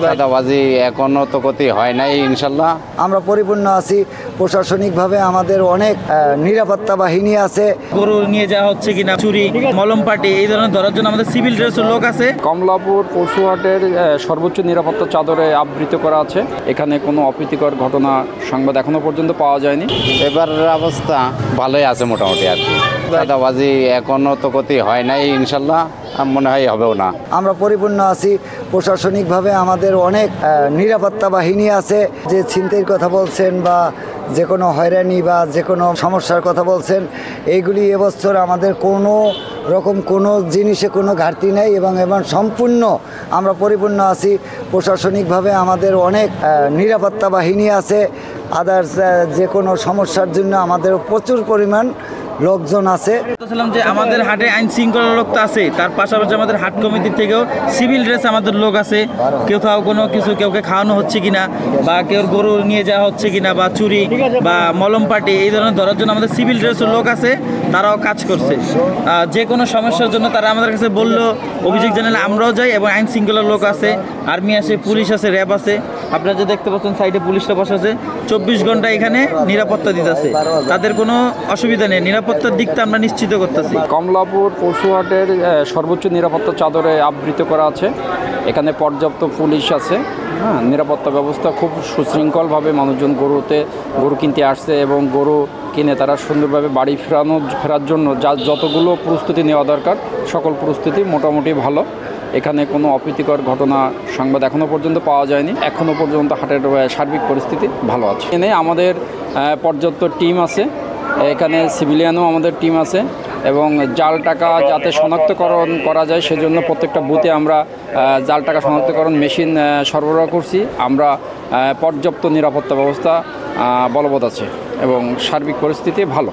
চাঁদাবাজি এখনো তো ক্ষতি হয় নাই ইনশাল্লাহ। আমরা পরিপূর্ণ আছি, প্রশাসনিকভাবে আমাদের অনেক নিরাপত্তা বাহিনী আছে। গরু নিয়ে যাওয়া হচ্ছে কিনা, চুরি, মলম পাটি এই ধরনের ধরার জন্য আমাদের সিভিল ড্রেসের লোক আছে। কমলাপুর পশুহাটের সর্বোচ্চ নিরাপত্তা চাদরে আবৃত করা আছে। এখানে কোনো অপ্রীতিকর ঘটনা সংবাদ এখনো পর্যন্ত পাওয়া যায়নি। এবার অবস্থা ভালোই আছে মোটামুটি আর কি। চাঁদাবাজি এখনো তো ক্ষতি হয় নাই ইনশাল্লাহ, মনে হয় হবেও না। আমরা পরিপূর্ণ আছি, প্রশাসনিকভাবে আমাদের অনেক নিরাপত্তা বাহিনী আছে। যে ছিনতাইয়ের কথা বলছেন বা যে কোনো হয়রানি বা যে কোনো সমস্যার কথা বলছেন, এইগুলি এবছর আমাদের কোনো রকম কোনো জিনিসে কোনো ঘাটতি নেই এবং সম্পূর্ণ আমরা পরিপূর্ণ আছি। প্রশাসনিকভাবে আমাদের অনেক নিরাপত্তা বাহিনী আছে। আদার্স যে কোনো সমস্যার জন্য আমাদের প্রচুর পরিমাণ লোকজন আছে। বলছিলাম যে আমাদের হাটে আইন শৃঙ্খলা লোক তো আছে, তার পাশাপাশি আমাদের হাট কমিটির থেকেও সিভিল ড্রেস আমাদের লোক আছে। কোথাও কোনো কিছু কাউকে খাওয়ানো হচ্ছে কিনা বা কেউ গরু নিয়ে যাওয়া হচ্ছে কিনা বা চুরি বা মলম পাটি এই ধরনের ধরার জন্য আমাদের সিভিল ড্রেসের লোক আছে, তারাও কাজ করছে। যে কোনো সমস্যার জন্য তারা আমাদের কাছে বললো, অভিযোগ জানালে আমরাও যাই এবং আইন শৃঙ্খলার লোক আছে, আর্মি আছে, পুলিশ আছে, র্যাব আছে। আপনারা যে দেখতে পাচ্ছেন সাইডে পুলিশরা বসে আছে, 24 ঘন্টা এখানে নিরাপত্তা দিতেছে, তাদের কোনো অসুবিধা নেই। নিরাপত্তার দিকটা আমরা নিশ্চিত করতেছি। কমলাপুর পশুহাটের সর্বোচ্চ নিরাপত্তা চাদরে আবৃত করা আছে। এখানে পর্যাপ্ত পুলিশ আছে। হ্যাঁ, নিরাপত্তা ব্যবস্থা খুব সুশৃঙ্খলভাবে মানুষজন গরু কিনতে আসছে এবং গরু কিনে তারা সুন্দরভাবে বাড়ি ফেরার জন্য যতগুলো প্রস্তুতি নেওয়া দরকার সকল প্রস্তুতি মোটামুটি ভালো। এখানে কোনো অপ্রীতিকর ঘটনা সংবাদ এখনও পর্যন্ত পাওয়া যায়নি। এখনও পর্যন্ত হাটের সার্বিক পরিস্থিতি ভালো আছে। এখানে আমাদের পর্যাপ্ত টিম আছে, এখানে সিভিলিয়ানও আমাদের টিম আছে এবং জাল টাকা যাতে শনাক্তকরণ করা যায় সেজন্য প্রত্যেকটা বুথে আমরা জাল টাকা শনাক্তকরণ মেশিন সরবরাহ করছি। আমরা পর্যাপ্ত নিরাপত্তা ব্যবস্থা বলবৎ আছে এবং সার্বিক পরিস্থিতি ভালো।